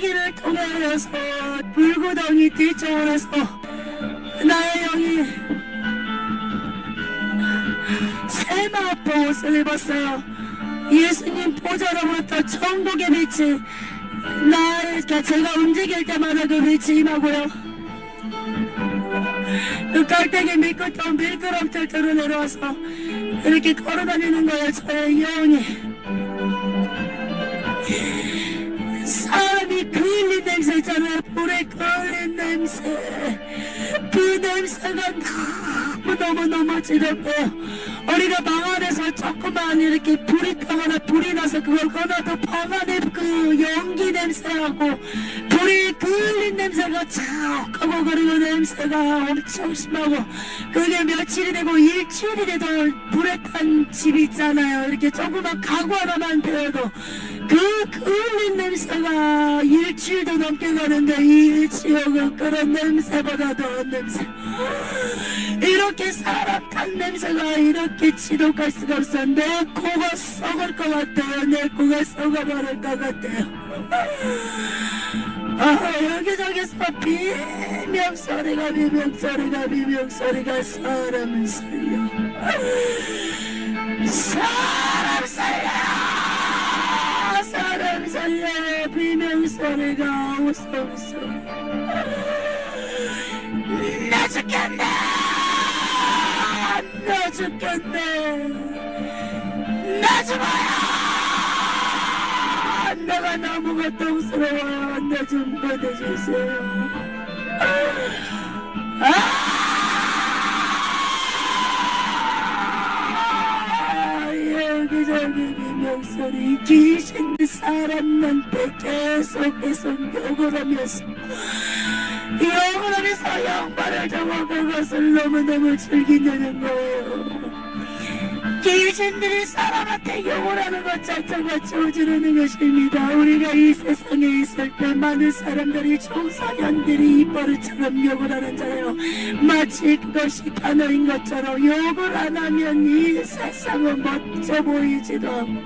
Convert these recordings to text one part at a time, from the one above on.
시기를 통하여서 불구덩이 뒤쪽으로서 나의 영이 세마포 옷을 입었어요. 예수님 보좌로부터 천국의 빛이 제가 움직일 때마다 그 빛이 임하고요. 그 깔때기 미끄럼틀로 내려와서 이렇게 걸어다니는 거예요. 저의 영이. 사람이 그을린 냄새 있잖아요. 불에 그을린 냄새. 그 냄새가 너무너무 지겹고요. 우리가 방 안에서 조그만 이렇게 불이 타거나 불이 나서 그걸 꺼놔도 방 안에 그 연기 냄새하고 불이 그을린 냄새가 자욱하고 그리고 냄새가 엄청 심하고 그게 며칠이 되고 일주일이 돼도 불에 탄 집이 있잖아요. 이렇게 조그만 가구 하나만 되어도 그 그을린 냄새가 일주일도 넘게 가는데 이 지역은 그런 냄새보다 더한 냄새. 이렇게 사람 탄 냄새가 이렇게 지독할 수가 없어. 내 코가 썩을 것 같아요. 내 코가 썩어버릴 것 같아요. 여기저기서 비명소리가 사람을 살려. 사람 살려. 비명소리가 오소오소. 나 죽겠네. 나 죽어요. 내가 너무 고통스러워요. 나 좀 받아주세요. 여기저기 비명소리. 귀신 사람한테 계속 욕을 하면서 양발을 잡아 그것을 너무너무 즐기는 거예요. 귀신들이 사람한테 욕을 하는 것 자체가 저주르는 것입니다. 우리가 이 세상에 있을 때 많은 사람들이 청소년들이 입버릇처럼 욕을 하는잖아요. 마치 그것이 단어인 것처럼 욕을 안 하면 이 세상은 멋져 보이지도 않고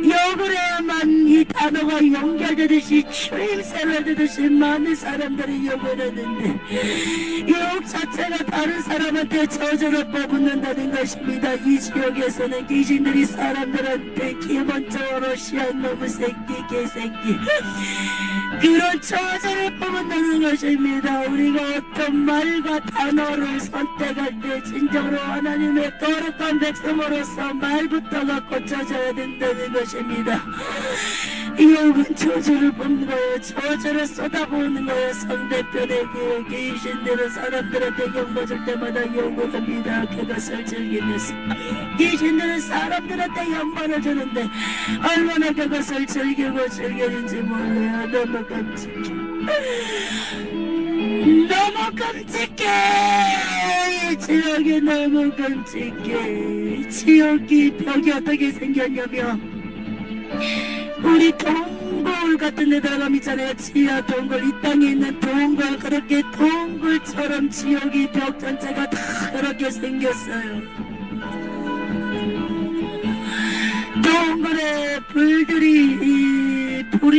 욕을 해야만 이 단어가 연결되듯이 추임새를 듣듯이 많은 사람들이 욕을 하는데 욕 자체가 다른 사람한테 저주를 퍼붓는다는 것입니다. 이 지역에서는 귀신들이 사람들한테 기본적으로 시한 놈의 새끼 개새끼 그런 저주를 퍼붓는다는 것입니다. 우리가 어떤 말과 단어를 선택할 때 진정으로 하나님의 거룩한 백성으로서 말부터가 고쳐져야 된다는 것입니다. 욕은 저주를 뽑는 거예요. 저주를 쏟아부는 거예요. 상대편에게 귀신들은 사람들한테 욕먹을 때마다 욕을 합니다. 그것을 즐기면서 귀신들은 사람들한테 욕만을 주는데 얼마나 그것을 즐기는지 몰라요. 너무 끔찍해. 너무 끔찍해. 이 지역이 너무 끔찍해. 지역이 벽이 어떻게 생겼냐면 우리 동굴 같은 데 들어가면 있잖아요. 지하 동굴. 이 땅에 있는 동굴. 그렇게 동굴처럼 지역이 벽 전체가 다 그렇게 생겼어요. 동굴에 불이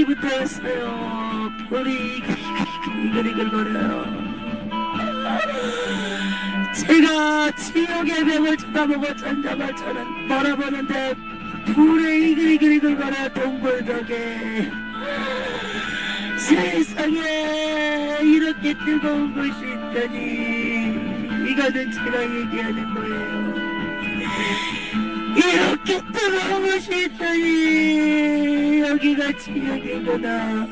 붙어있어요. 불이 이글이글거려요. 제가 지옥의 벽을 쳐다보고 전자발처럼 바라보는데 불에 이글이글거려 동굴 벽에. 세상에 이렇게 뜨거운 것이 있다니. 이거는 제가 얘기하는 거예요. 이렇게 뜨거운 것이 있다니. 여기가 지옥이구나.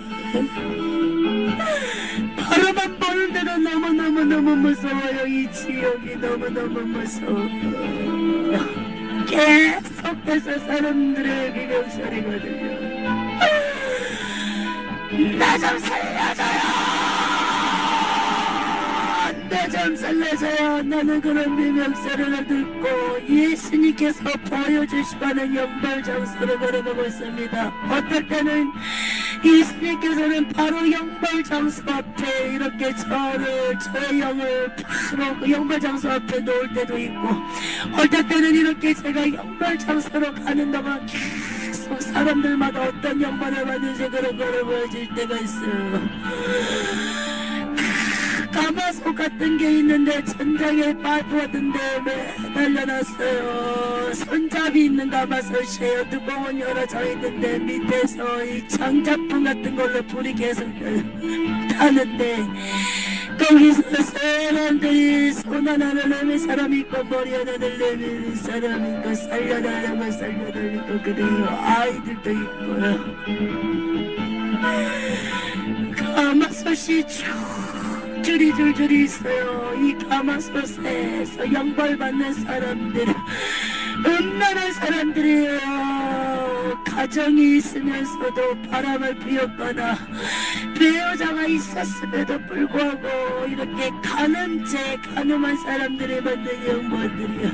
바로만 보는데도 너무너무 무서워요. 이 지옥이 너무너무 무서워요. 계속해서 사람들의 비명소리거든요. 나 좀 살려줘요. 나 좀 살려줘요. 나는 그런 비명소리를 듣고 예수님께서 보여주시는 영광 장소로 걸어가고 있습니다. 어떨 때는 예수님께서는 바로 영광 장소 앞에 이렇게 저의 영을 바로 그 영광 장소 앞에 놓을 때도 있고 어떨 때는 이렇게 제가 영광 장소로 가는 동안 계속 꼭 사람들마다 어떤 영광을 받는지 그런 거를 보여줄 때가 있어요. 가마솥 같은 게 있는데 천장에 파이프 같은 데 매달려놨어요. 손잡이 있는 가마솥이에요. 뚜껑은 열어져 있는데 밑에서 이 장작불 같은 걸로 불이 계속 타는데 거기서 사람들이 손 하나를 내밀 사람이 있고 머리 하나를 내밀 사람이 있고 살려달라고 살려달라고 그래요. 아이들도 있고요. 가마솥이 줄줄이 있어요. 이 가마솥에서 영벌받는 사람들 음란한 사람들이에요. 가정이 있으면서도 바람을 피웠거나 배우자가 있었음에도 불구하고 이렇게 가늠한 사람들이 만든 영벌들이요.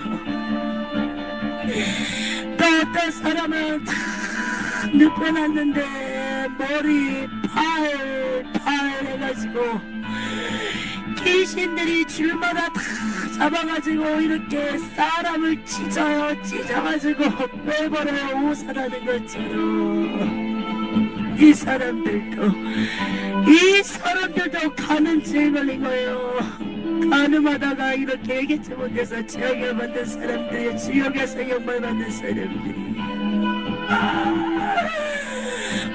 또 어떤 사람은 다 늙어났는데 머리 팔 해가지고 귀신들이 줄마다 다 잡아가지고 이렇게 사람을 찢어가지고 빼버려요. 오살하는 것처럼 이 사람들도 가늠죄에 걸린 거예요. 가늠하다가 이렇게 얘기치 못해서 죄악을 받는 사람들이 지옥에서 영벌 받는 사람들이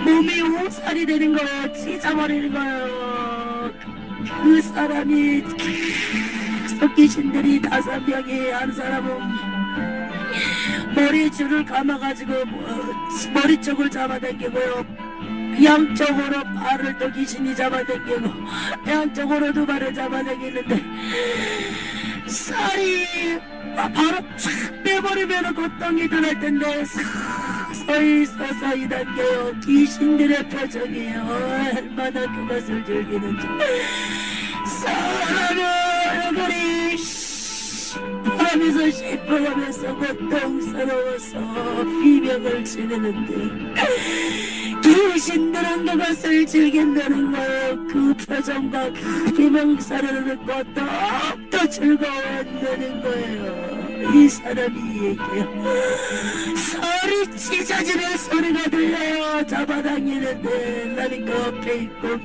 몸이 오살이 되는 거예요. 찢어버리는 거예요. 그 사람이 계속 귀신들이 5명이 한 사람은 머리줄을 감아가지고 머리 쪽을 잡아당기고요. 양쪽으로 발을 또 귀신이 잡아당기고 양쪽으로도 발을 잡아당기는데 살이 바로 촥 빼버리면 고통이 들을 텐데 서서히 당겨요. 귀신들의 표정이에요. 얼마나 그것을 즐기는지. 사람의 얼굴이 바람에서 시뻘하면서 고통스러워서 비명을 지르는데 귀신들은 그것을 즐긴다는 거예요. 그 표정과 그 비명소리를 듣고 더욱더 즐거워한다는 거예요. 이 사람이 얘기해요. 소리 찢어지는 소리가 들려요. 잡아당기는데 나는 그 앞에 있고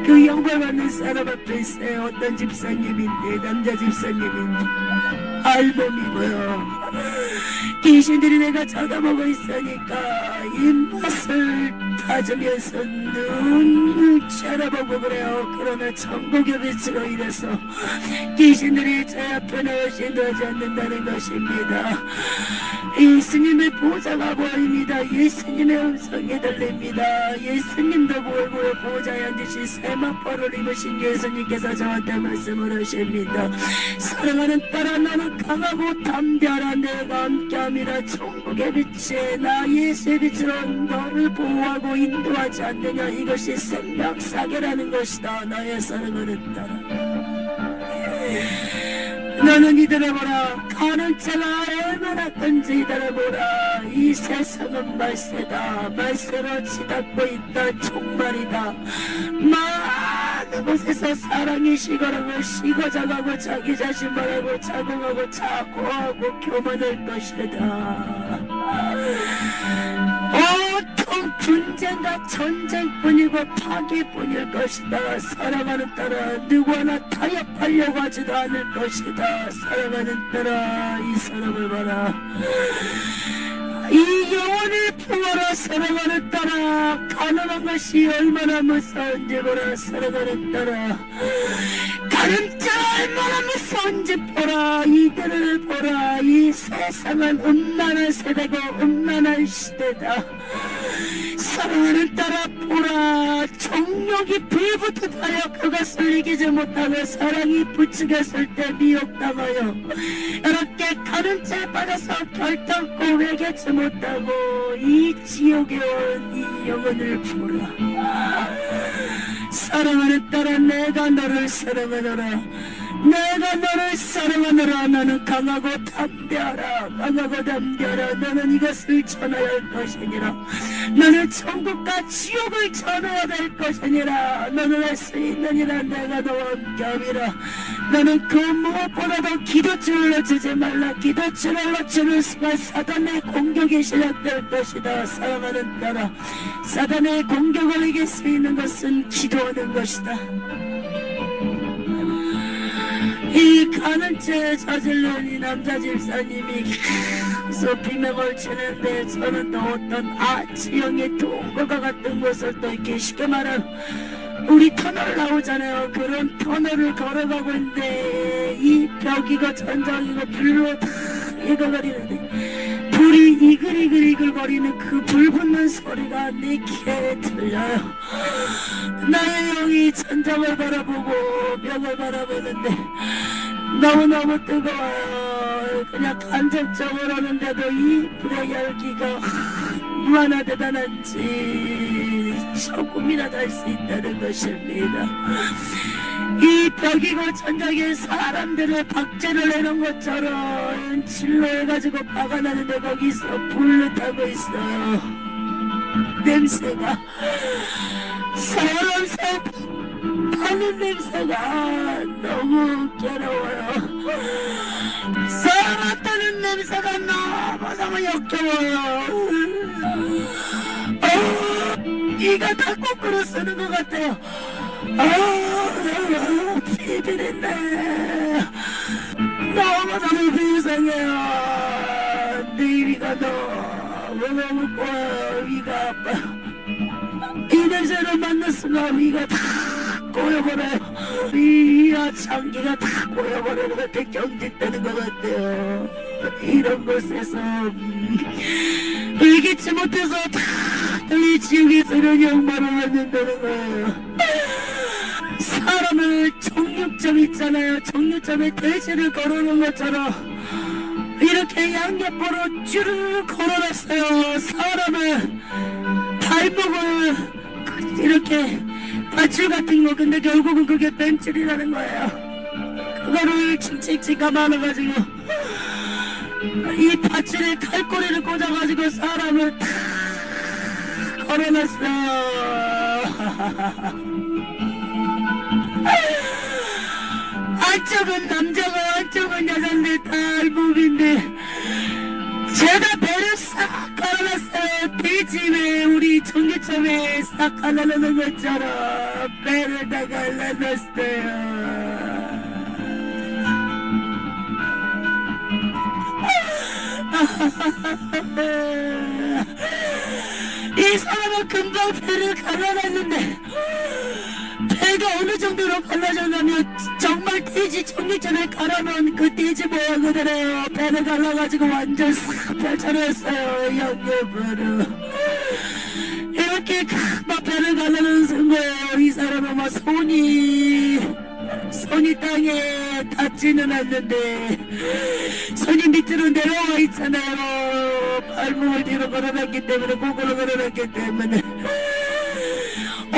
그 영광받는 사람 앞에 있어요. 어떤 집사님인데 남자 집사님인데 알몸이고요. 귀신들이 내가 쳐다보고 있으니까 입맛을 다주면서 눈을 쳐다보고 그래요. 그러나 천국의 빛으로 인해서 귀신들이 제 앞에 나오신다지 않는다는 것입니다. 예수님의 보좌가 보입니다. 예수님의 음성이 들립니다. 예수님도 보이고요. 보좌에 앉으신 세마포를 입으신 예수님께서 저한테 말씀을 하십니다. 사랑하는 딸아, 너는 강하고 담대하라. 내가 함께함이라. 천국의 빛에 나 예수의 빛으로 너를 보호하고 인도하지 않느냐. 이것이 생명사계라는 것이다. 나의 사랑하는 딸아, 너는 이들을 보라. 가는 자가 얼마나 큰지 이들을 보라. 이 세상은 말세다. 말세로 치닫고 있다. 종말이다. 많은 곳에서 사랑이 식어가고 식어져가고 자기 자신 말하고 자궁하고 자고하고 교만할 것이다. 온통 분쟁과 전쟁뿐이고 파괴뿐일 것이다. 사랑하는 딸아, 누구나 타협하려고 하지도 않을 것이다. 사랑하는 딸아, 이 사람을 봐라. 이 영혼을 품어라. 사랑하는 딸아, 가늠한 것이 얼마나 무서운지 보라. 사랑하는 딸아, 가늠자가 얼마나 무서운지 보라. 이들을 보라. 이 세상은 음란한 세대고 음란한 시대다. 사랑하는 딸아, 보라. 정욕이 불붙어하여 그것을 이기지 못하고 사랑이 부추겼을 때 미혹당하여 이렇게 가늠죄에 빠져서 결단코 회개치 못하고 이 지옥에 온 이 영혼을 보라. 사랑하는 딸아, 내가 너를 사랑하노라. 내가 너를 사랑하노라. 너는 강하고 담대하라. 강하고 담대하라. 너는 이것을 전해야 할 것이니라. 너는 천국과 지옥을 전해야 될 것이니라. 너는 할 수 있느니라. 내가 너와 함께함이라. 나는 그 무엇보다도 기도줄을 놓치지 말라. 기도줄을 놓치는 순간 사단의 공격이 시작될 것이다. 사랑하는 나라, 사단의 공격을 이길 수 있는 것은 기도하는 것이다. 이 가는 채 저질른 이 남자 집사님이 계속 비명을 치는데, 저는 또 어떤 지형의 동굴과 같은 곳을 또 이렇게 쉽게 말하면 우리 터널 나오잖아요. 그런 터널을 걸어가고 있는데 이 벽이고 천장이고 불로 다 익어버리는데, 불이 이글이글 거리는 그 불 붙는 소리가 내 귀에 들려요. 나의 영이 천장을 바라보고 벽을 바라보는데 너무너무 뜨거워요. 그냥 간접적으로는데도 이 불의 열기가 얼마나 대단한지 조금이라도 알 수 있다는 것입니다. 이 벽이고 천장에 사람들을 박제를 해놓은 것처럼 질로 해가지고 박아놨는데 거기서 불을 타고 있어요. 냄새가 사람 살 파는 냄새가 너무 괴로워요. 사람 타는 냄새가 너무 역겨워요. 이가 다 거꾸로 쓰는 것 같아요. 비비린내 너무 비상해요. 내 위가 너무 꼬여요. 위가 아파요. 이 냄새를 맡는 순간 위가 다 꼬여버려요. 위와 장기가 다 꼬여버리는 것 같아. 경직되는 것 같아요. 이런 곳에서 의기치 못해서 다들 지옥에서 이런 영마를 받는다는 거예요. 사람을 정육점 있잖아요. 정육점에 돼지를 걸어놓은 것처럼 이렇게 양옆으로 쭈르르 걸어놨어요. 사람을 발목을 이렇게 밧줄 같은 거. 근데 결국은 그게 벤줄이라는 거예요. 그거를 칭칭칭 감아놔가지고 이 밧줄에 칼꼬리를 꽂아가지고 사람을 다 걸어놨어. 한쪽은 남자고 한쪽은 여잔데 다 알몸인데 제가 배를 싹 갈아놨어요. 돼지에 우리 전기점에 싹 갈아놓는 것처럼 배를 다 갈아놨어요. 이 사람은 금방 배를 갈아놨는데 배가 어느 정도로 갈라졌냐면 정말 돼지 정육점에 갈아놓은 그 돼지 모양이더래요. 배를 갈라가지고 완전 싹 펼쳐놨어요. 양옆으로 이렇게 막 배를 갈라놓은 거예요. 이 사람은 막 손이 땅에 닿지는 않는데 손이 밑으로 내려와 있잖아요. 발목을 뒤로 걸어놨기 때문에, 고개로 걸어놨기 때문에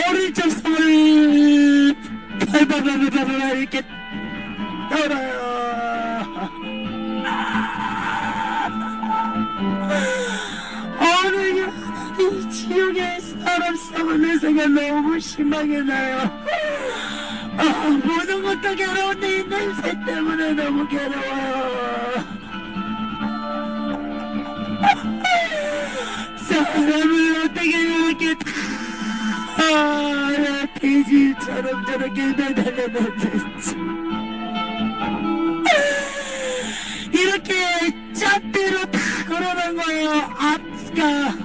오른쪽 손을 발바바바바바 이렇게 떨어요. 오늘 이 지옥에 사람 썩은 냄새가 너무 심하게 나요. 보는 것도 괴로운데 이 냄새 때문에 너무 괴로워요. 사람을 어떻게 이렇게 돼지처럼 저렇게 매달려놨는지, 이렇게 짭대로 다 걸어놓은 거예요. 앞가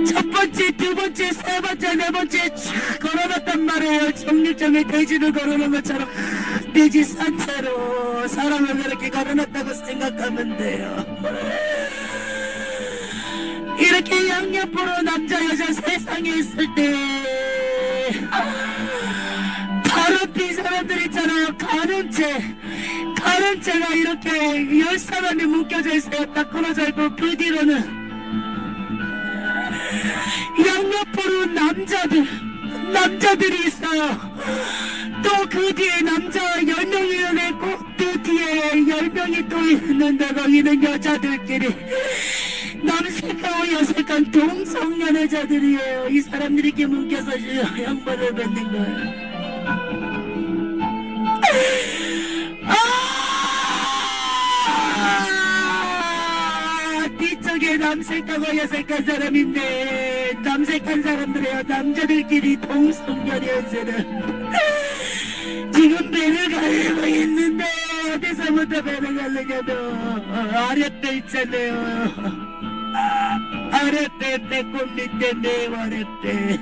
첫 번째, 두 번째, 세 번째, 네 번째 쫙 걸어놨단 말이에요. 정육점에 돼지를 걸어놓은 것처럼 돼지 산채로 사람을 그렇게 걸어놨다고 생각하면 돼요. 이렇게 양옆으로 남자 여자 세상에 있을 때 바로 앞에 사람들 있잖아요. 가늠체가 이렇게 10사람이 묶여져 있어요. 딱 끊어져 있고 그 뒤로는 양옆으로 남자들이 있어요. 또 그 뒤에 남자 10명이 있고 그 뒤에 10명이 또 있는데 거기는 여자들끼리 남색하고 여색한 동성연애자들이에요. 이 사람들이 이렇게 묶여서 양반을 받는 거예요. 남색하고 여색한 사람인데 남색한 사람들이요 남자들끼리 동성연애해서는 지금 배를 가르고 있는데 어디서부터 배를 가르냐면 아랫배 있잖아요. 아랫배 배꼽 밑에 내 아랫배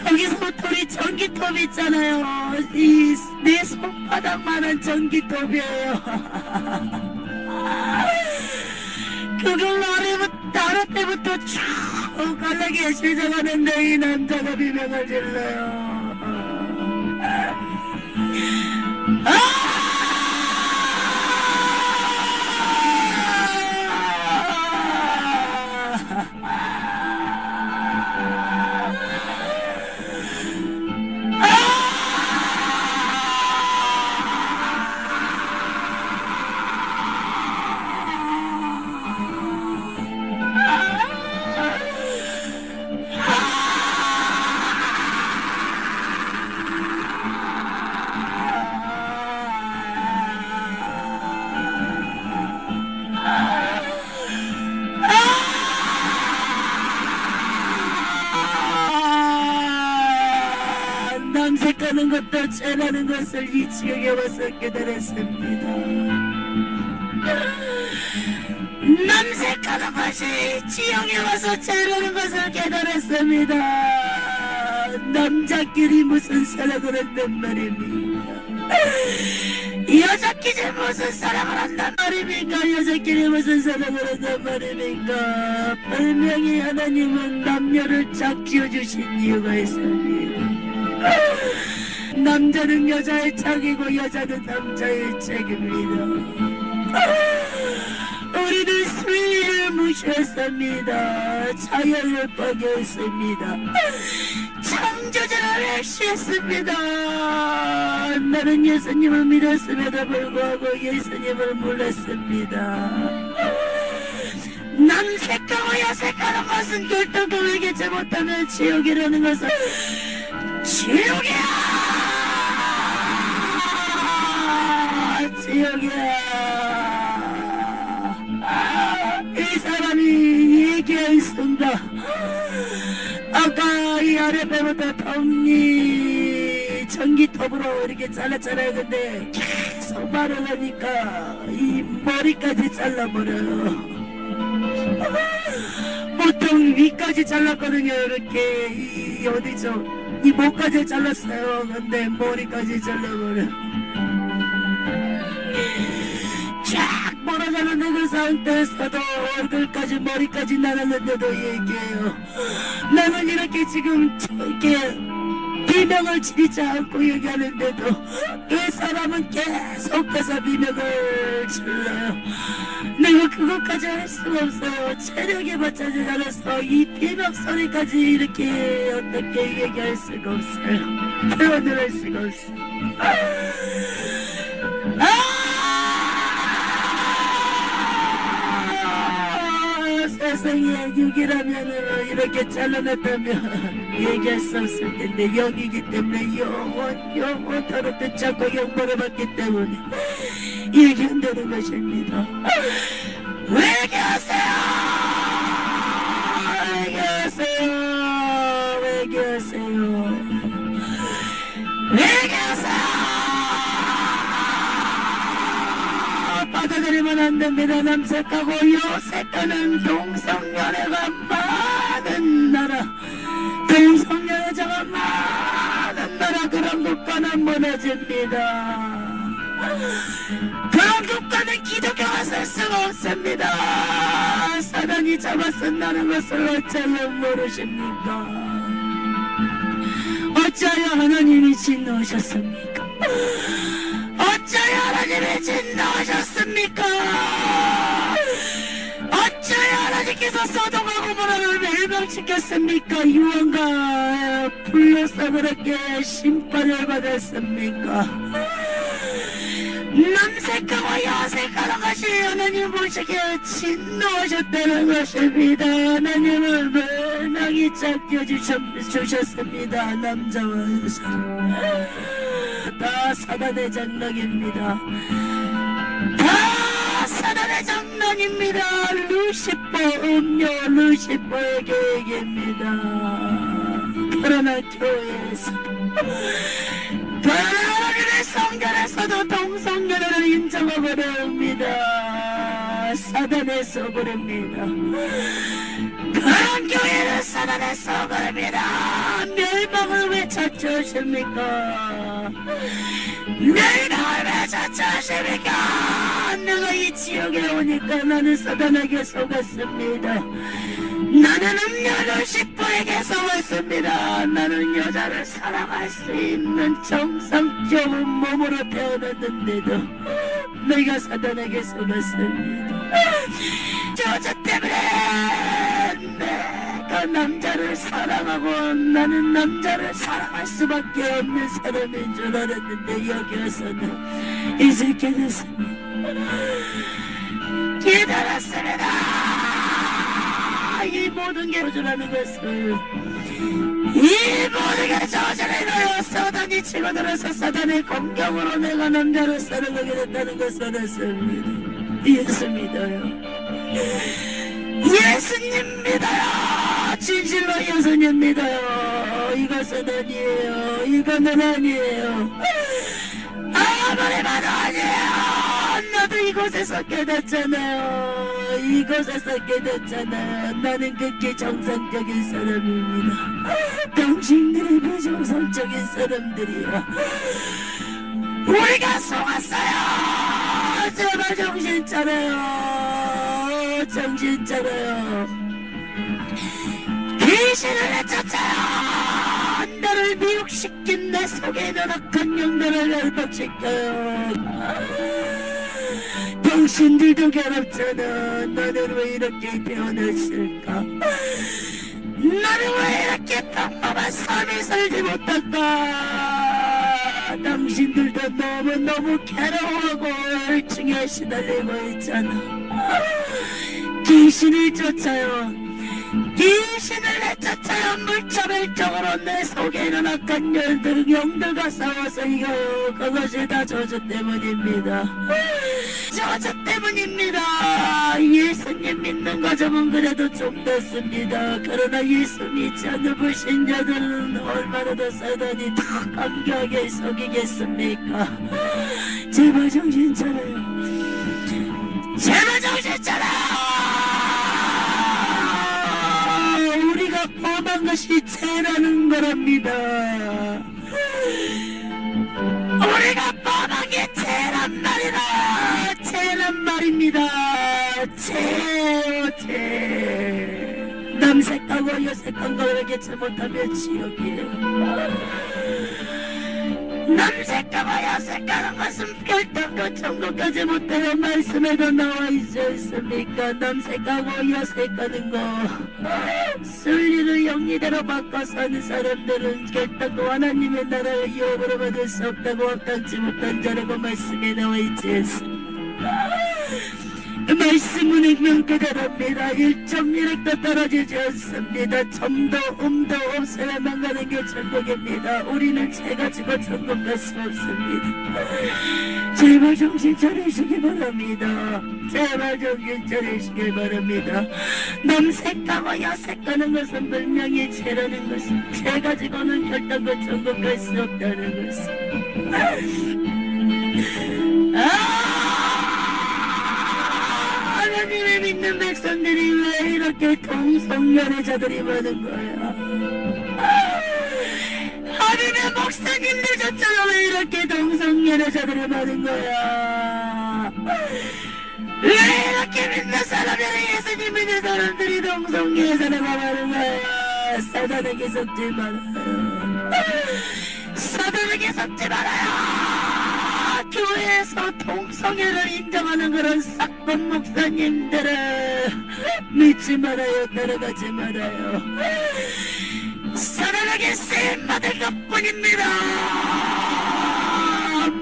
거기서부터 우리 전기톱 있잖아요. 이 내 손바닥만한 전기톱이에요. 그걸로 아랫배부터 쭉 갈라기에 시작하는데 이 남자가 비명을 질러요. 남색하는 것도 죄라는 것을 이 지역에 와서 깨달았습니다. 남색하는 것이 지역에 와서 죄라는 것을 깨달았습니다. 남자끼리 무슨 사랑을 한단 말입니까? 여자끼리 무슨 사랑을 한단 말입니까? 여자끼리 무슨 사랑을 한단 말입니까? 분명히 하나님은 남녀를 짝 지어주신 이유가 있습니다. 남자는 여자의 짝이고 여자는 남자의 짝입니다. 우리는 수위를 무시했습니다. 자연을 포기했습니다. 창조자를 멸시했습니다. 나는 예수님을 믿었음에도 불구하고 예수님을 몰랐습니다. 남색하고 여색하는 것은 결단감에게지 못하면 지옥이라는 것은 지옥이야! 지옥이야! 이 사람이 얘기했습니다. 아까 이 아랫배부터 톱니 전기톱으로 이렇게 잘랐잖아요. 근데 계속 말을 하니까 이 머리까지 잘라버려요. 보통 위까지 잘랐거든요. 이렇게 이 어디죠? 이 목까지 잘랐어요. 근데 머리까지 잘라버려. 쫙 몰아가는 그 상태에서도 얼굴까지 머리까지 나갔는데도 얘기해요. 나는 이렇게 지금 저렇게 비명을 지르지 않고 얘기하는데도 이 사람은 계속해서 비명을 질러요. 내가 그것까지 할 수가 없어요. 체력이 받쳐지 않아서 이 비명 소리까지 이렇게 어떻게 얘기할 수가 없어요. 표현을 할 수가 없어요. 세상에 6이라면 이렇게 잘라냈다면 얘기할 수 없을 텐데 0이기 때문에 영원토록 듣지 않고 영벌을 받기 때문에 얘기한다는 것입니다. 왜 계세요? 왜 계세요? 왜 계세요? 왜 계세요? 받아들이면 안 됩니다. 남색하고 여색하는 동성연애가 많은 나라, 동성연애자가 많은 나라, 그런 국가는 무너집니다. 그런 국가는 기독교가 설 수가 없습니다. 사단이 잡아쓴다는 것을 어쩌면 모르십니까? 어찌하여 하나님이 진노하셨습니까? 어찌하여 하나님이 진노하셨습니까? 어찌하여 하나님께서 소돔과 고모라를 멸망시켰습니까? 유언과 불로서 그렇게 심판을 받았습니까? 남색하고 여색하는 것이 하나님 보시기에 진노하셨다는 것입니다. 하나님은 멸망이 짝여주셨습니다. 남자와 여자 다 사단의 장막입니다. 다 사단의 장난입니다. 루시퍼 음료 루시퍼의 계획입니다. 그러나 교회에서 하나님의 성전에서도 동성결혼을 인정하고 그럽니다. 사단의 속으입니다. 그런 교회는 사단의 속으입니다. 멸망을 왜 찾아오십니까? 멸망을 왜 찾아오십니까? 내가 이 지역에 오니까 나는 사단에게 속았습니다. 나는 음료를 식부에게 속았습니다. 나는 여자를 사랑할 수 있는 정상적인 몸으로 태어났는데도 내가 사단에게 속았습니다. 저주 때문에 내가 남자를 사랑하고 나는 남자를 사랑할 수밖에 없는 사람인 줄 알았는데 여기 와서는 이제 깨닫습니다. 깨달았습니다. 이 모든 게 저주라는 것을, 이 모든 게 저주를 인하여 사단이 치고들어서 사단의 공격으로 내가 남자를 사랑하게 됐다는 것을 알았습니다. 예수 믿어요. 예수님 믿어요. 진실로 예수님 믿어요. 이것은 아니에요. 이거는 아니에요. 아무리 봐도 아니에요. 나도 이곳에서 깨닫잖아요. 이곳에서 깨닫잖아요. 나는 극히 정상적인 사람입니다. 당신들이 비정상적인 사람들이야. 우리가 속았어요. 제발 정신 차려요. 정신 차려요. 귀신을 내쫓아요. 나를 미혹시킨 내 속에 있는 악한 영들을 열박시켜요. 당신들도 괴롭잖아. 나는 왜 이렇게 태어났을까? 나는 왜 이렇게 평범한 삶을 살지 못할까? 당신들도 너무너무 괴로워하고 열중에 시달리고 있잖아. 귀신을 쫓아요. 귀신을 내쫓아요. 물차별적으로 내 속에 있는 악한 영들과 싸워서 이겨요. 그것이 다 저주 때문입니다. 저주 때문입니다. 예수님 믿는 과정은 그래도 좀 됐습니다. 그러나 예수 믿지 않는 불신자들은 얼마나 더 사단이 더 감격하게 속이겠습니까? 제발 정신 차려요. 제발 정신 차려요. 우리가 범한 것이 죄라는 거랍니다. 우리가 범한 게 죄란 말이다. 죄란 말입니다. 죄. 남색하고 여색한 걸 알겠지 못하면 지옥이에요. 남색하고 여색하는 것은 결단과 천국까지 못해요. 말씀에도 나와 있지 않습니까? 남색하고 여색하는 거 순리를 영리대로 바꿔 사는 사람들은 결단과 하나님의 나라의 유업으로 받을 수 없다고 합당치 못한 자라고 말씀에 나와 있지 않습니까? 말씀은 액면 그대로입니다. 1.1획도 떨어지지 않습니다. 점도 음도 없어야만 가는 게 천국입니다. 우리는 죄 가지고 천국 갈 수 없습니다. 제발 정신 차리시기 바랍니다. 제발 정신 차리시기 바랍니다. 남색하고 여색하는 것은 분명히 죄라는 것은, 죄 가지고는 결단과 천국 갈 수 없다는 것은. 하나님을 믿는 백성들이 왜 이렇게 동성연애자들이 많은 거야? 하나님의 목사님들조차도 왜 이렇게 동성연애자들이 많은 거야? 왜 이렇게 믿는 사람들이, 예수님 믿는 사람들이 동성연애자들이 많은 거야? 사단에게 속지 말아요. 사단에게 속지 말아요. 교회에서 동성애를 인정하는 그런 싹건 목사님들을 믿지 말아요. 따라가지 말아요. 사단에게 쓰임받은 것뿐입니다.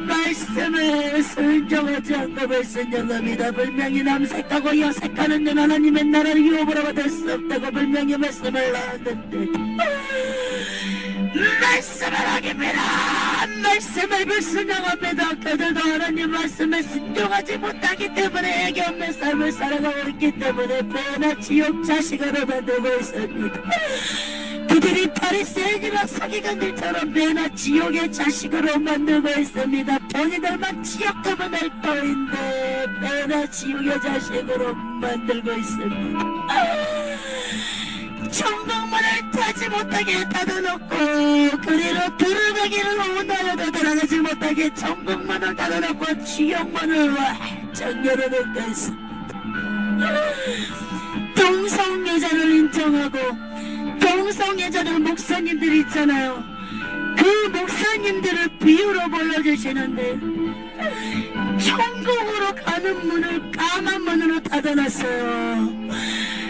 말씀을 순종하지 않고 불순종합니다. 분명히 남색하고 여색하는 년 하나님의 나라를 유업으로 받을 수 없다고 분명히 말씀을 나왔는데 말씀을 하깁니다. 말씀을 불순종합니다. 그들도 하나님 말씀에 순종하지 못하기 때문에 애기 없는 삶을 살아가고 있기 때문에 배나 지옥 자식으로 만들고 있습니다. 그들이 바리새인이나 사기관들처럼 배나 지옥의 자식으로 만들고 있습니다. 본인들만 지옥하면 할 터인데 배나 지옥의 자식으로 만들고 있습니다. 천국문을 타지 못하게 닫아놓고 그리로 들어가기를 원하여도 들어가지 못하게 천국문을 닫아놓고 지옥문을 활짝 열어놓고 있습니다. 동성애자를 인정하고 동성애자들 목사님들 있잖아요. 그 목사님들을 비유로 불러주시는데 천국으로 가는 문을 까만 문으로 닫아놨어요.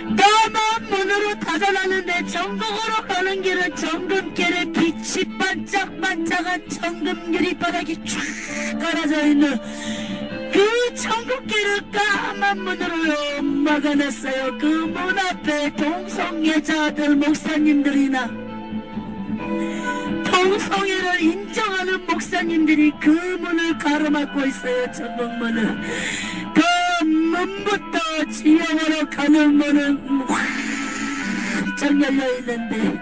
까만 문으로 닫아놨는데 천국으로 가는 길은 정금길에 빛이 반짝반짝한 정금 유리바닥이 쫙 깔아져 있는 그 천국길을 까만 문으로 막아냈어요. 그 문 앞에 동성애자들 목사님들이나 동성애를 인정하는 목사님들이 그 문을 가로막고 있어요. 천국문을. 그 문부터 지옥으로 가는 문은 활짝 열려있는데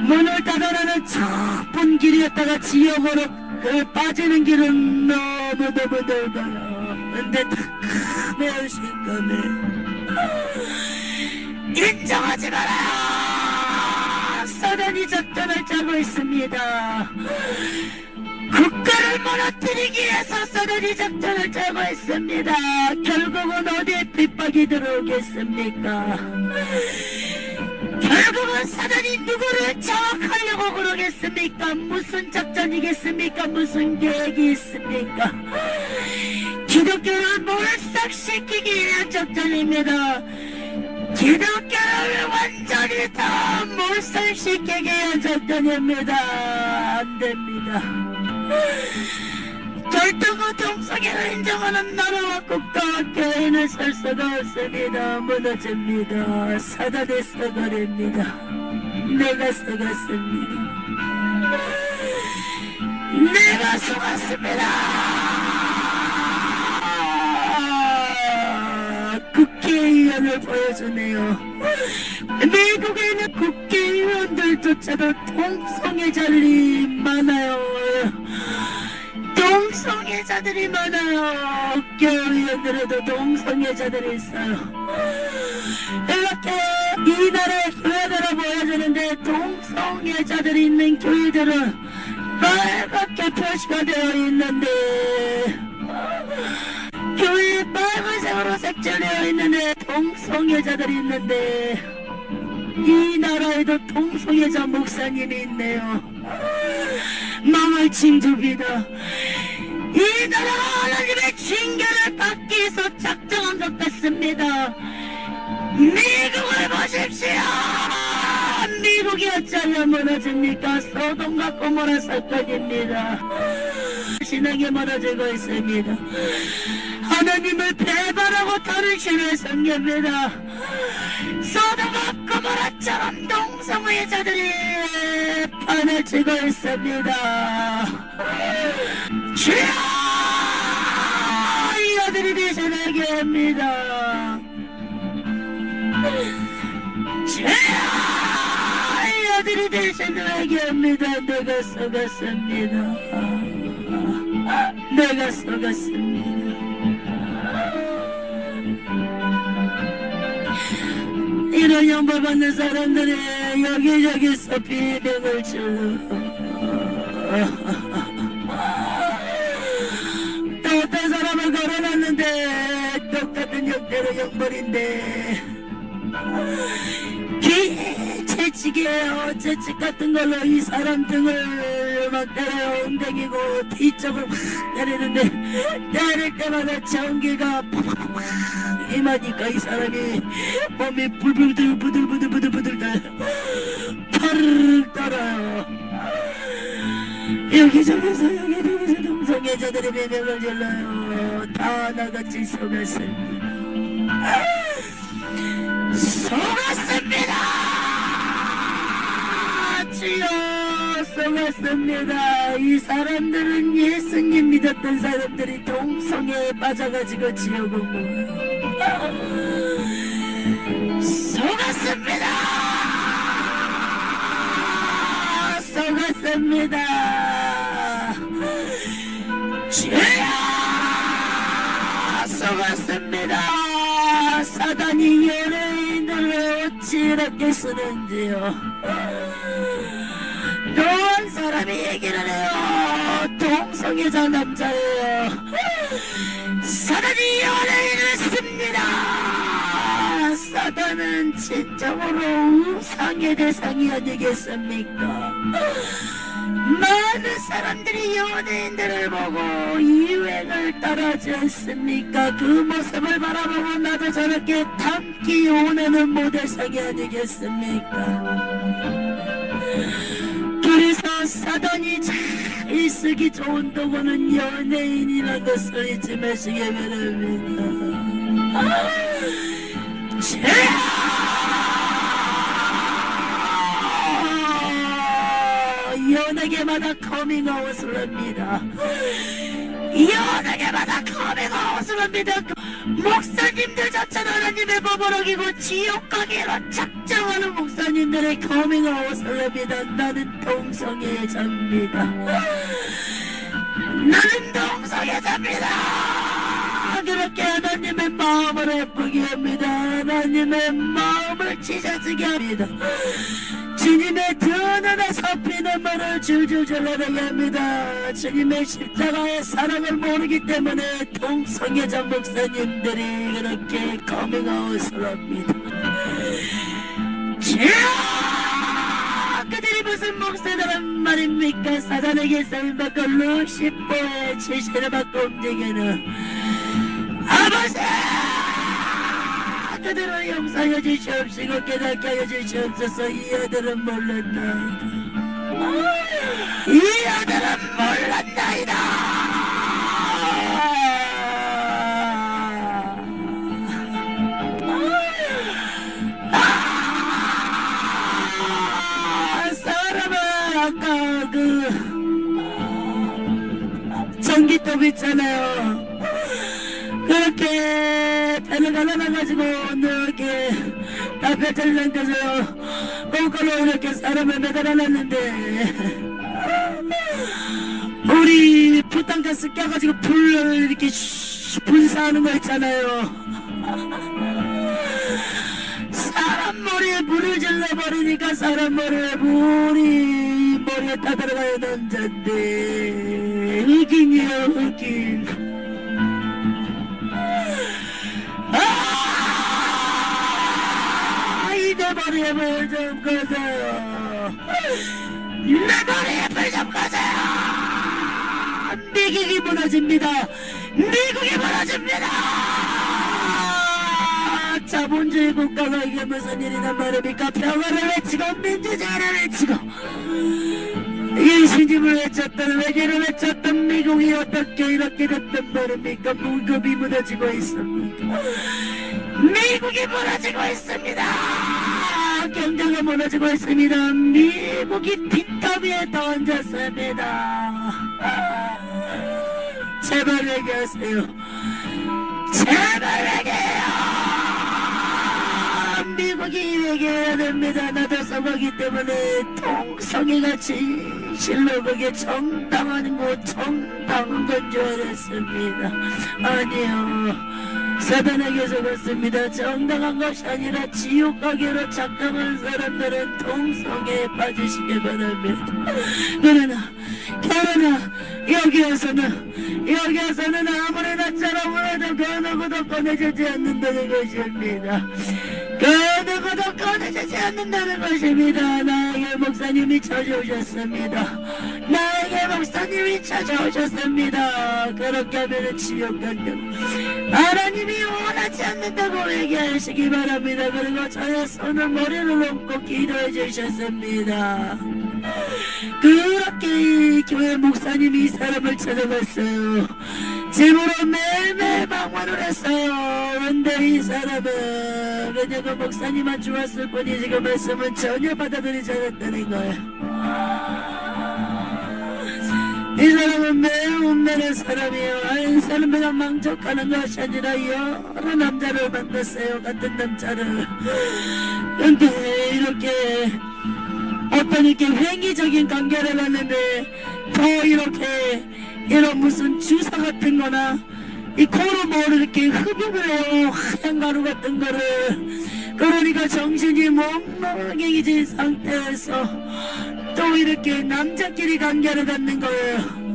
문을 닫아놓는 좁은 길이었다가 지옥으로 빠지는 길은 너무너무 넓어요. 근데 다 매우 심각해. 인정하지 마라. 사단이 작전을 짜고 있습니다. 국가를 무너뜨리기 위해서 사단이 작전을 짜고 있습니다. 결국은 어디에 핍박이 들어오겠습니까? 결국은 사단이 누구를 장악하려고 그러겠습니까? 무슨 작전이겠습니까? 무슨 계획이 있습니까? 기독교를 몰락시키기 위한 작전입니다. 기독교를 완전히 다 몰락시키기 위한 작전입니다. 안됩니다. 절대로 동성애를 인정하는 나라와 국가와 교회는 설 수가 없습니다. 무너집니다. 사단의 썩어냅니다. 내가 속았습니다. 내가 속았습니다. 국회의원을 보여주네요. 미국에 있는 국회의원들조차도 동성애자들이 많아요. 동성애자들이 많아요. 교회의원들에도 동성애자들이 있어요. 이렇게 이 나라의 교회들을 보여주는데 동성애자들이 있는 교회들은 빨갛게 표시가 되어 있는데 교회에 빨간색으로 색칠되어 있는데 동성애자들이 있는데 이 나라에도 동성애자 목사님이 있네요. 망할 징조입니다. 이 나라가 하나님의 징계를 받기 위해서 작정한 것 같습니다. 미국을 보십시오. 미국이 어쩌면 무너집니까? 소돔과 고모라 사건입니다. 신앙이 무너지고 있습니다. 하나님을 배반하고 다른 신을 섬깁니다. 소돔과 고모라처럼 동성애자들이 판을 치고 있습니다. 주여 이 아들이 되시나게 합니다. 주여 이 아들이 되시나게 합니다. 내가 속았습니다. 내가 속았습니다. 이런 영벌 받는 사람들이 여기저기서 비명을 질러 또 어떤 사람을 걸어놨는데 똑같은 형태로 영벌인데 채찍이에요. 채찍 같은 걸로 이 사람 등을 막 때려요. 엉덩이고 뒤쪽을 확 때리는데 때릴 때마다 전기가 팍팍팍 임하니까 이 사람이 몸이 부들부들 파르르 떨어요. 여기저기서 동성애자들이 매명을 질러요. 다 나같이 속았습니다. 속았습니다. 주여 속았습니다. 이 사람들은 예수님 믿었던 사람들이 동성애에 빠져가지고 지옥을 모여요. 속았습니다. 속았습니다. 죄야 속았습니다. 사단이 연예인들을 어찌 이렇게 쓰는지요. 또 한 사람이 얘기를 해요. 동성애자 남자예요. 사단이 연예인을 씁니다. 사단은 진정으로 우상의 대상이 아니겠습니까? 많은 사람들이 연예인들을 보고 유행을 따라하지 않습니까? 그 모습을 바라보고 나도 저렇게 닮기 원하는 모델상이 아니겠습니까? 그래서 사단이 잘 쓰기 좋은 도구는 연예인이라는 것을 잊지 마시기 바랍니다. 연예계마다 커밍아웃을 합니다. 연예계마다 커밍아웃을 합니다. 목사님들 자체는 하나님의 법을 어기고 지옥 가기로 작정하는 목사님들의 커밍아웃을 합니다. 나는 동성애자입니다. 나는 동성애자입니다. 그렇게 하나님의 마음을 예쁘게 합니다. 하나님의 마음을 찢어지게 합니다. 주님의 드러나서 피눈물을 줄줄 흘러나게 합니다. 주님의 십자가의 사랑을 모르기 때문에 동성애자 목사님들이 그렇게 커밍아웃을 합니다. 그들이 무슨 목사들은 말입니까? 사단에게 쓰임받고 루시퍼의 지시를 받고 움직이는 아버지! 그들을 용서해 주시옵시고 깨닫게 하여 주시옵소서. 이 아들은 몰랐나이다. 이 아들은 몰랐나이다. 사람은 아까 그 전기톱 있잖아요. 그렇게 배를 갈라놔가지고 이렇게 다 펼쳐져 앉아서 거꾸로 이렇게 사람을 매달아놨는데 우리 부탄가스 껴가지고 불을 이렇게 분사하는 거 있잖아요. 사람 머리에 불을 질러버리니까 사람 머리에 불이 머리에 다 들어가요. 남잔데 흑인이요 흑인. 내 머리에 불 좀 꺼져요. 내 머리에 불 좀 꺼져요. 미국이 무너집니다. 미국이 무너집니다. 자본주의 국가가 이게 무슨 일이란 말입니까? 평화를 외치고 민주주의를 외치고 예수님을 외쳤던 외계를 외쳤던 미국이 어떻게 이렇게 됐단 말입니까? 무급이 무너지고 있습니다. 미국이 무너지고 있습니다. 경제가 무너지고 있습니다. 미국이 빚값 위에 던졌습니다. 제발 얘기하세요. 제발 얘기해요. 미국이 얘기해야 됩니다. 나도 써보기 때문에 동성애가 진실로 그게 정당한 거 정당한 건 줄 알았습니다. 아니요. 사단에게 속았습니다. 정당한 것이 아니라 지옥 가기로 작정한 사람들은 동성애에 빠지시길 바랍니다. 그러나 여기에서는 아무리 나처럼 해도 그 누구도 꺼내주지 않는다는 것입니다. 그 누구도 꺼내주지 않는다는 것입니다. 나에게 목사님이 찾아오셨습니다. 나에게 목사님이 찾아오셨습니다. 그렇게 하면 지옥 간다고 하나님이 원하지 않는다고 얘기하시기 바랍니다. 그리고 저의 손을 머리를 얹고 기도해 주셨습니다. 그렇게 교회 목사님이 이 사람을 찾아갔어요. 집으로 매일매일 방문을 했어요. 근데 이 사람은 그냥 그 목사님만 좋았을 뿐이지 그 말씀은 전혀 받아들이지 않았다는 거예요. 이 사람은 매우 운명의 사람이에요. 이 사람은 만족하는 것이 아니라 여러 남자를 만났어요. 같은 남자를. 근데 이렇게 어떤 이렇게 횡의적인 관계를 하는데 더 이렇게 이런 무슨 주사 같은 거나 이 코로 뭐 이렇게 흡입을 해요. 하얀 가루 같은 거를. 그러니까 정신이 몽롱해진 상태에서 또 이렇게 남자끼리 관계를 갖는 거예요.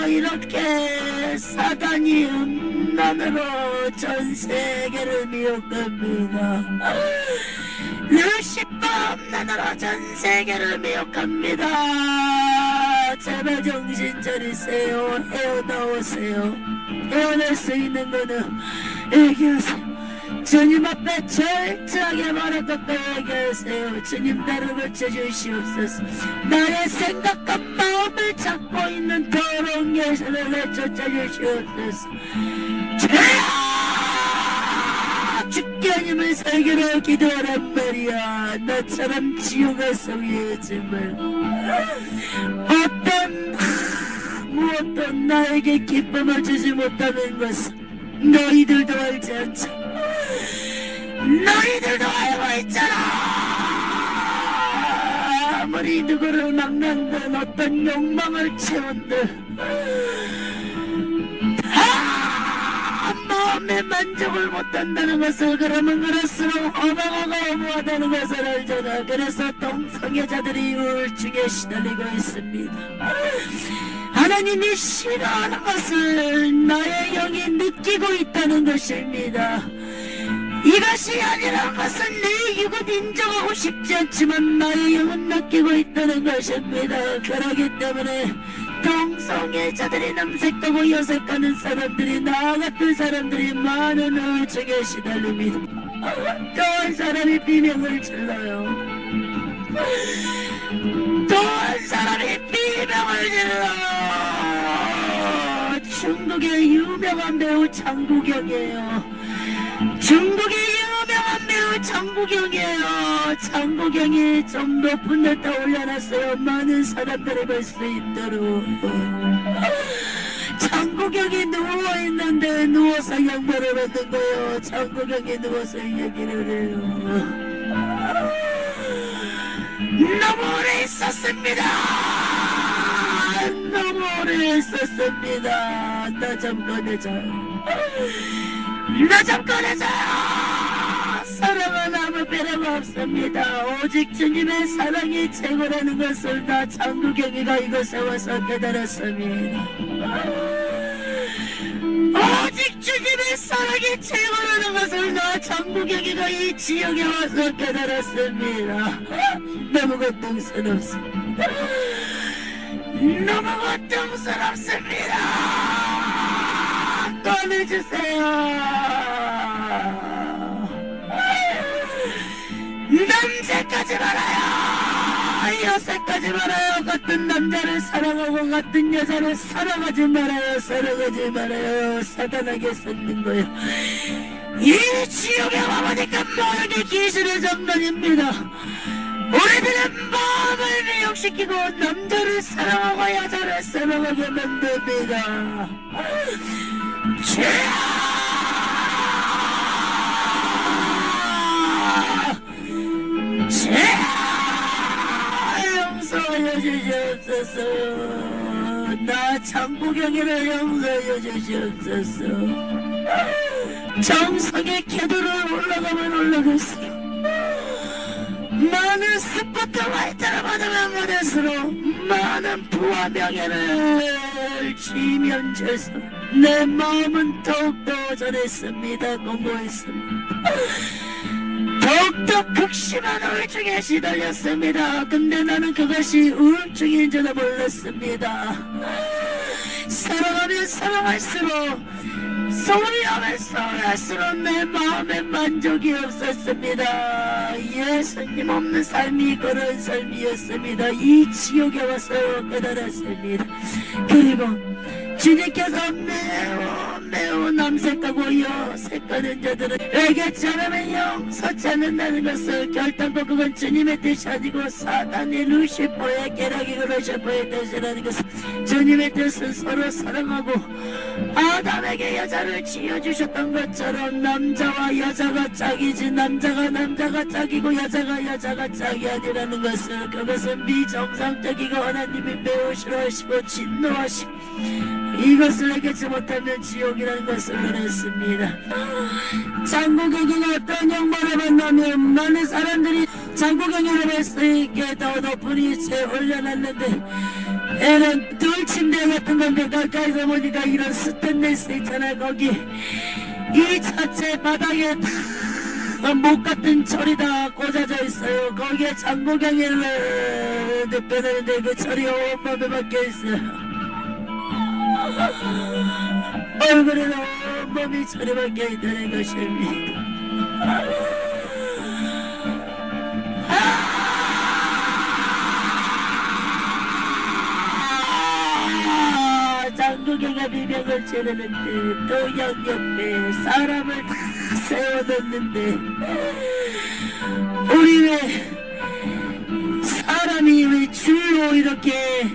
이렇게 사단이 음란으로 전 세계를 미혹합니다. 루시퍼 음란으로 전 세계를 미혹합니다. 제발 정신 차리세요. 헤어나오세요. 헤어날 수 있는 거는 얘기하세요. 주님 앞에 철저하게 말하고 얘기하세요. 주님 나를 고쳐주시옵소서. 나의 생각과 마음을 잡고 있는 더러운 예수를 내쫓아 주시옵소서. 죄야 죽게 하님을 살기로 기도하란 말이야. 나처럼 지옥에 속이지 말고 무엇도 나에게 기쁨을 주지 못하는 것은 너희들도 알지 않자. 너희들도 알고 있잖아. 아무리 누구를 막는든 어떤 욕망을 채운든 마음의 만족을 못한다는 것을 그러면 그럴수록 어마어마하고 어무하다는 것을 알잖아. 그래서 동성애자들이 우울증에 시달리고 있습니다. 하나님이 싫어하는 것을 나의 영이 느끼고 있다는 것입니다. 이것이 아니라는 것은 내 육은 인정하고 싶지 않지만 나의 영은 느끼고 있다는 것입니다. 그렇기 때문에 동성애자들이 남색하고 여색하는 사람들이 나 같은 사람들이 많은 우울증에 시달립니다. 또 한 사람이 비명을 질러요. 또 한 사람이 비명을 질러요. 중국의 유명한 배우 장국영이에요. 중국의 유명한 배우 장국영이에요. 장국영이 좀 높은 데다 올려놨어요. 많은 사람들이 볼 수 있도록. 장국영이 누워있는데 누워서 양보를 받는 거예요. 장국영이 누워서 얘기를 해요. 너무 오래 있었습니다. 너무 오래 있었습니다. 나 좀 꺼내줘요. 나 좀 꺼내줘요. 사랑은 아무 배려가 없습니다. 오직 주님의 사랑이 최고라는 것을 나 장국영이가 이곳에 와서 깨달았습니다. 오직 주님의 사랑이 최고라는 것을 나 장국영이가 이 지역에 와서 깨달았습니다. 너무 고통스럽습니다. 너무 고통스럽습니다. 꺼내주세요. 남색하지 말아요. 여색하지 말아요. 같은 남자를 사랑하고 같은 여자를 사랑하지 말아요. 사랑하지 말아요. 사단하게 쌓는 거예요. 이 지옥에 와보니까 모든 게 귀신의 장난입니다. 우리들은 마음을 미혹시키고 남자를 사랑하고 여자를 사랑하게 만듭니다. 죄야! 용서해 주시옵소서. 나 장국영이를 용서해 주시옵소서. 정성의 궤도를 올라가면 올라갈수록 많은 스포트라이트를 받으면 받을수록 많은 부와 명예를 지면져서 내 마음은 더욱더 전했습니다. 공부했습니다. 더욱더 극심한 우울증에 시달렸습니다. 근데 나는 그것이 우울증인 줄도 몰랐습니다. 사랑하면 사랑할수록 소유하면 소유할수록 내 마음에 만족이 없었습니다. 예수님 없는 삶이 그런 삶이었습니다. 이 지옥에 와서 깨달았습니다. 그리고 주님께서 매우 남색하고 여색하는 자들은 회개처럼의 용서치 않는다는 것을 결단코 그건 주님의 뜻이 아니고 사단의 루시퍼의 계략이 루시퍼의 뜻이라는 것을 주님의 뜻은 서로 사랑하고 아담에게 여자를 지어주셨던 것처럼 남자와 여자가 짝이지 남자가 짝이고 여자가 짝이 아니라는 것을 그것은 비정상적이고 하나님이 매우 싫어하시고 진노하시고 이것을 알겠지 못하면 지옥이라는 것을 알았습니다. 장구경에는 어떤 형벌을 만나면 많은 사람들이 장구경을 할 수 있게 더 높은 위치에 올려놨는데 애는 돌침대 같은 건데 가까이서 보니까 이런 스테인리스 있잖아요. 거기 이 자체 바닥에 다 목 같은 철이 다 꽂아져 있어요. 거기에 장구경을 빼내는데 그 철이 온몸에 박혀 있어요. 얼굴에는 온몸이 철이 박혀 있다는 것입니다. 장구경가 비명을 지르는데 또 양옆에 사람을 다 세워놓는데 우리 왜 사람이 왜 줄로 이렇게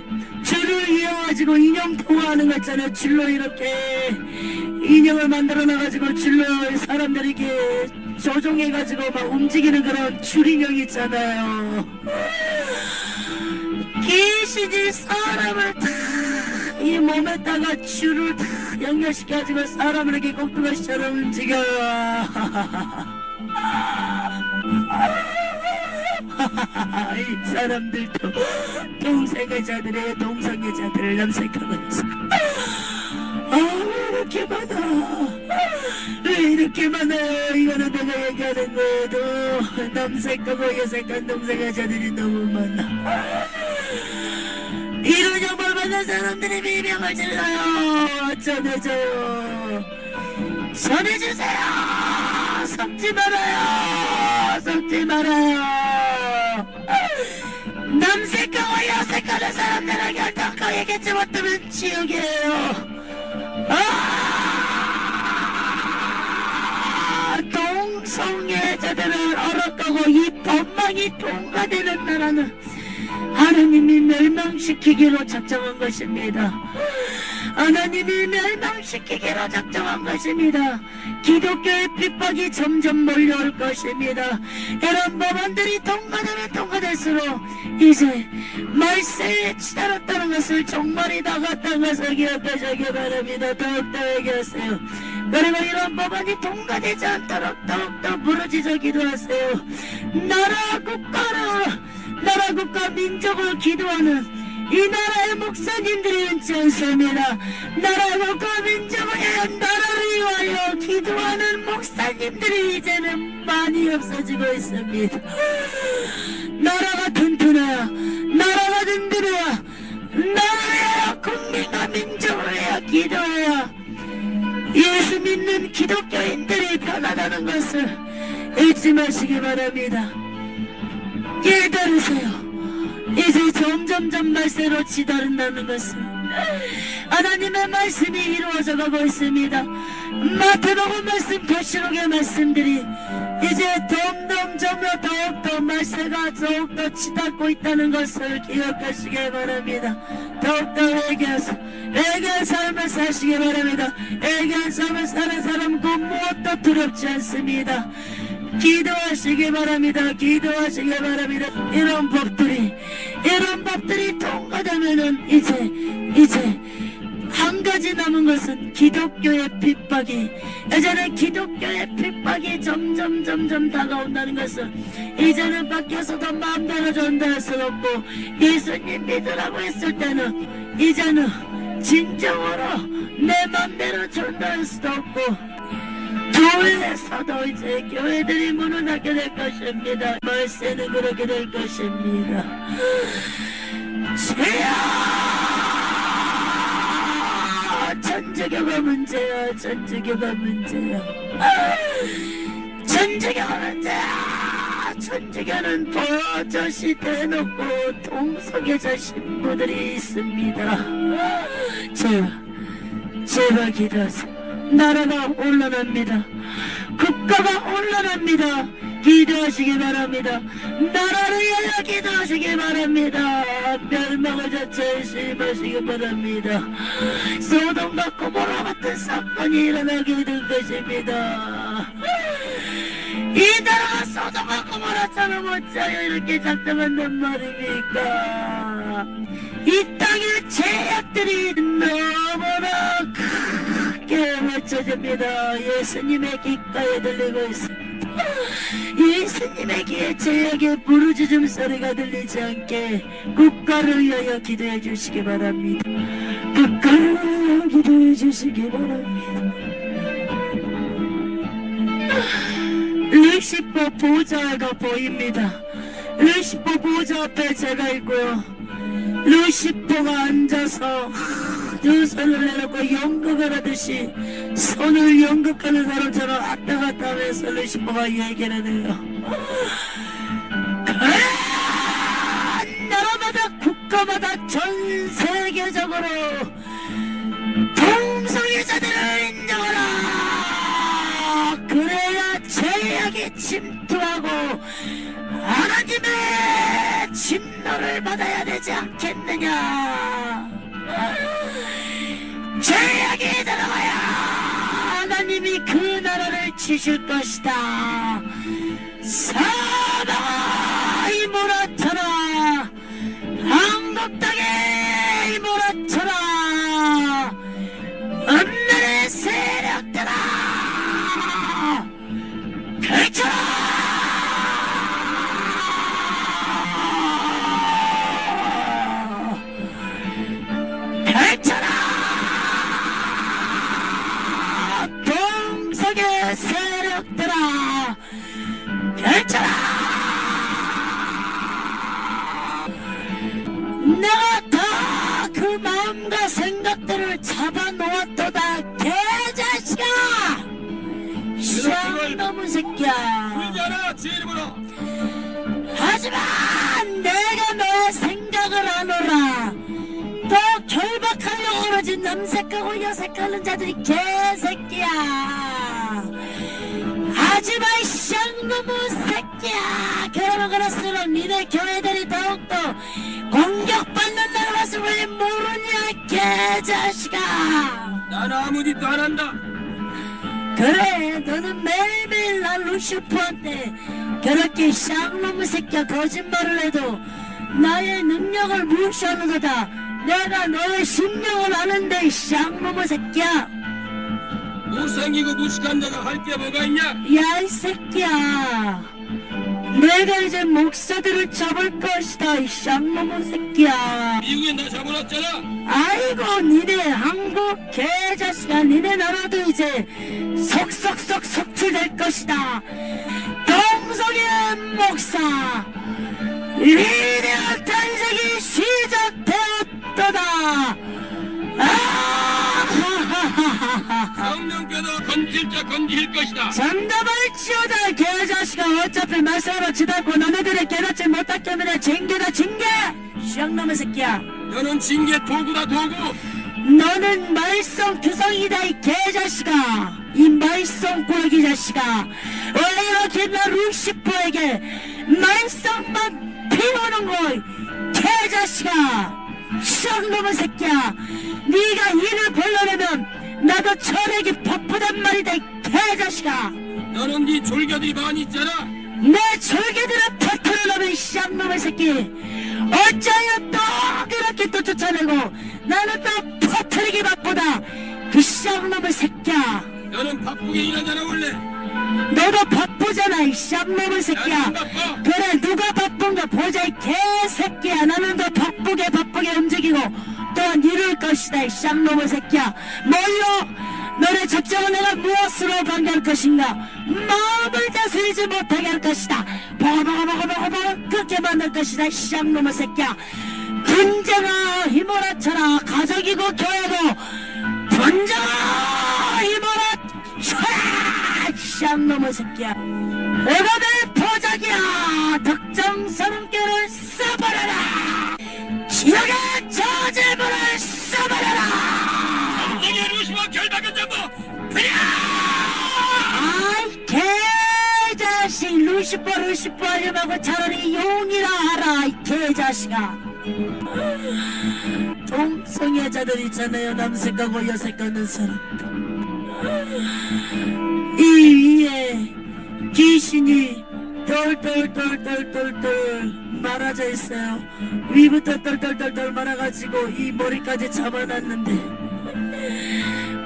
줄을 이어가지고 인형 통화하는 거 있잖아요. 줄로 이렇게 인형을 만들어 놔가지고 줄로 사람들이 이렇게 조종해가지고 막 움직이는 그런 줄 인형 있잖아요. 귀신이 사람을 다 이 몸에다가 줄을 다 연결시켜가지고 사람을 이렇게 꼭두가시처럼 움직여요. 이 사람들도 동성애자들의 동성애자들을 남색하면서 왜 이렇게 많아? 왜 이렇게 많아요? 이거는 내가 얘기하는 거에도 남색하고 여색한 동성애자들이 너무 많아. 이런 형벌 받는 사람들이 비명을 질러요. 전해줘요. 전해주세요. 섞지 말아요. 섞지 말아요. 남색하고 여색하는 사람들은 결단코 얘기하지 못하면 지옥이에요. 동성애자들을 어락하고 이 법망이 통과되는 나라는 하나님이 멸망시키기로 작정한 것입니다. 하나님이 멸망시키기로 작정한 것입니다. 기독교의 핍박이 점점 몰려올 것입니다. 이런 법안들이 통과되면 통과될수록 이제 말세에 치달았다는 것을 종말이 나갔다는 것을 기억하시기 바랍니다. 더욱더 얘기하세요. 그리고 이런 법안이 통과되지 않도록 더욱더 부르짖어 기도하세요. 나라 국가 민족을 기도하는 이 나라의 목사님들이 있지 않습니다. 나라 국가 민족을 위하여 나라를 위하여 기도하는 목사님들이 이제는 많이 없어지고 있습니다. 나라가 튼튼해야 나라가 든든해야 나라의 국민과 민족을 위하여 기도해야 예수 믿는 기독교인들이 편하다는 것을 잊지 마시기 바랍니다. 깨달으세요. 이제 점점점 말세로 치달은다는 것을 하나님의 말씀이 이루어져 가고 있습니다. 마태복음 말씀 계시록의 말씀들이 이제 점점 더욱더 말세가 더욱더 치닫고 있다는 것을 기억하시기 바랍니다. 더욱더 회개의 삶을 사시기 바랍니다. 회개의 삶을 사는 사람은 그 무엇도 두렵지 않습니다. 기도하시기 바랍니다. 기도하시기 바랍니다. 이런 법들이 통과되면은 이제 한 가지 남은 것은 기독교의 핍박이 이제는 기독교의 핍박이 점점 다가온다는 것을 이제는 밖에서도 마음대로 전달할 수 없고 예수님 믿으라고 했을 때는 이제는 진정으로 내 마음대로 전달할 수도 없고 교회에서도 이제 교회들이 문을 닫게 될 것입니다. 말세는 그렇게 될 것입니다. 죄야 천주교가 문제야. 천주교가 문제야. 천주교가 문제야. 천주교는 버젓이 대놓고 동성애자 신부들이 있습니다. 제발 기도하세요. 나라가 온란합니다. 국가가 온란합니다. 기도하시기 바랍니다. 나라를 위하여 기도하시기 바랍니다. 멸망을 자체에 심하시기 바랍니다. 소돔과 고모라 같은 사건이 일어나게 될 것입니다. 이 나라가 소돔과 고모라처럼 어찌하여 이렇게 작동한단 말입니까? 이 땅의 죄악들이 너무나 크게 외쳐집니다. 예수님의 귓가에 들리고 있습니다. 예수님의 귀에 죄악의 부르짖음 소리가 들리지 않게 국가를 위하여 기도해 주시기 바랍니다. 국가를 위하여 기도해 주시기 바랍니다. 루시퍼 보좌가 보입니다. 루시퍼 보좌 앞에 제가 있고요. 루시퍼가 앉아서 두 손을 내놓고 연극을 하듯이 손을 연극하는 사람처럼 왔다 갔다 하면서 루시퍼가 얘기를 해요. 나라마다 국가마다 전 세계적으로 동성애자들을 인정하라. 그래야 죄악이 침투하고 하나님의 진노를 받아야 되지 않겠느냐. 죄악이 들어가야 하나님이 그 나라를 치실 것이다. 사방아 이몰아쳐라. 한국 땅에 이몰아쳐라. 음란의 세력들아 펼쳐라. 펼쳐라. 동성애 세력들아 펼쳐라. 내가 다 그 마음과 생각들을 잡아놓았도다. 개자식아. 쌍놈의 새끼야. 하지만 내가 너의 생각을 안 오라. 또 결박하려고 그러지. 남색하고 여색하는 자들이 개새끼야. 하지마 이 쌍놈의 새끼야. 그러면 그럴수록 니네 교회들이 더욱더 공격받는 나라라서 왜 모르냐 개자식아. 난 아무 짓도 안 한다. 그래 너는 매일매일 난 루시퍼한테 그렇게 쌍놈의 새끼야 거짓말을 해도 나의 능력을 무시하는 거다. 내가 너의 심령을 아는데 이 쌍놈의 새끼야. 못생기고 무식한 자가 할 게 뭐가 있냐? 야 이 새끼야. 내가 이제 목사들을 잡을 것이다. 이 쌍놈의 새끼야. 미국에 나 잡아놨잖아. 아이고 니네 한국 개자식아. 니네 나라도 이제 속속속 속출될 것이다. 동성애 목사 위대한 탄생이 시작되었도다. 성령께서 건질 자 건질 것이다. 장담할지어다 개자식아. 어차피 말씀으로 지닫고 너네들의 깨닫지 못하게 하면 징계다 징계. 쌍놈의 새끼야. 너는 징계 도구다 도구. 너는 말썽 규성이다 이 개자식아. 이 말썽 꾸러기 자식아. 왜 이렇게 나 루시퍼에게 말썽만 피우는 거 개자식아. 쌍놈의 새끼야. 네가 일을 벌려내면 나도 철액이 퍼프단 말이다 이 개자식아. 너는 네 졸개들이 많이 있잖아. 내 절개들을 퍼트려놓은 쌍놈의 새끼. 어쩌여 또 그렇게 또 쫓아내고 나는 또 퍼트리기 바쁘다. 그 쌍놈의 새끼야. 너는 바쁘게 일하잖아 원래. 너도 바쁘잖아 이 쌍놈의 새끼야. 나는 바빠. 그래 누가 바쁜가 보자 이 개새끼야. 나는 더 바쁘게 움직이고 또한 이룰 것이다 이 쌍놈의 새끼야. 뭘로? 너네 적정은 내가 무엇으로 관계할 것인가? 마음을 다스리지 못하게 할 것이다. 버거버거버거버거 그렇게 만들 것이다 이 쌍놈의 새끼야. 분쟁아 휘몰아쳐라. 가족이고 교회고 분쟁아 휘몰아쳐라. 쌍놈의 새끼야. 내가 내 보자기야. 루시퍼 하려고 차라리 용이라 하라 이 개자식아. 동성애자들 있잖아요. 남색하고 여색하는 사람들. 이 위에 귀신이 똘똘똘똘똘똘 말아져 있어요. 위부터 똘똘똘똘 말아가지고 이 머리까지 잡아놨는데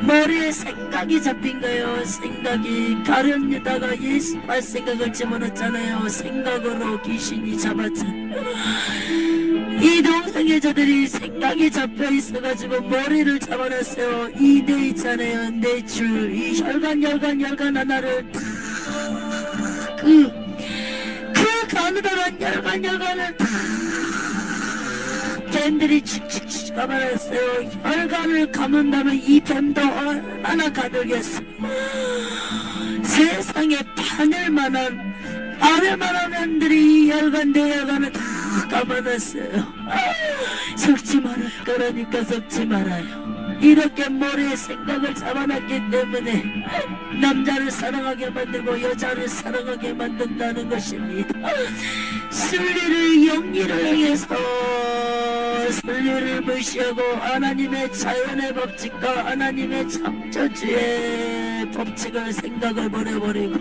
머리에 생각이 잡힌 거예요. 생각이 가련에다가 예수할 생각을 집어넣었잖아요. 생각으로 귀신이 잡았잖아요. 이 동성애자들이 생각이 잡혀 있어가지고 머리를 잡아놨어요. 이 뇌 있잖아요. 뇌줄 이 혈관 하나를 그 가느다란 혈관을 다 뱀들이 칙칙칙 감아놨어요. 혈관을 감은다면 이 뱀도 얼마나 가늘겠어. 세상에 바늘만한 뱀들이 이 혈관 내 혈관을 다 감아놨어요. 속지 말아요. 그러니까 속지 말아요. 이렇게 머리에 생각을 잡아놨기 때문에 남자를 사랑하게 만들고 여자를 사랑하게 만든다는 것입니다. 순리를 영리를 향해서 순리를 무시하고 하나님의 자연의 법칙과 하나님의 창조주의 법칙을 생각을 버려버리고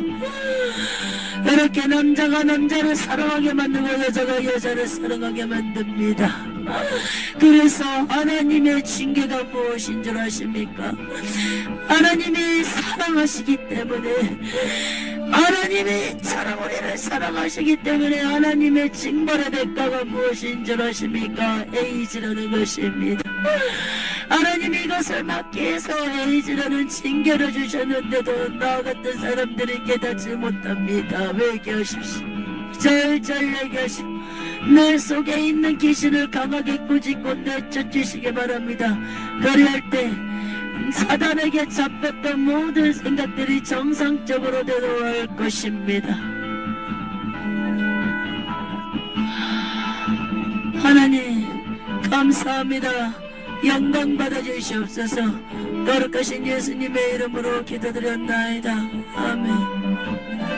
이렇게 남자가 남자를 사랑하게 만들고 여자가 여자를 사랑하게 만듭니다. 그래서 하나님의 징계가 무엇인 줄 아십니까? 하나님이 사랑하시기 때문에 하나님이 우리를 사랑하시기 때문에 하나님의 징벌의 대가가 무엇인 줄 아십니까? 에이즈라는 것입니다. 하나님이 이것을 막기 위해서 에이즈라는 징계를 주셨는데도 나 같은 사람들이 깨닫지 못합니다. 회개하십시오. 절절 회개하십시오. 내 속에 있는 귀신을 강하게 꾸짖고 내쫓으시기 바랍니다. 그리할 때 사단에게 잡혔던 모든 생각들이 정상적으로 되돌아올 것입니다. 하나님 감사합니다. 영광 받아주시옵소서. 거룩하신 예수님의 이름으로 기도드렸나이다. 아멘.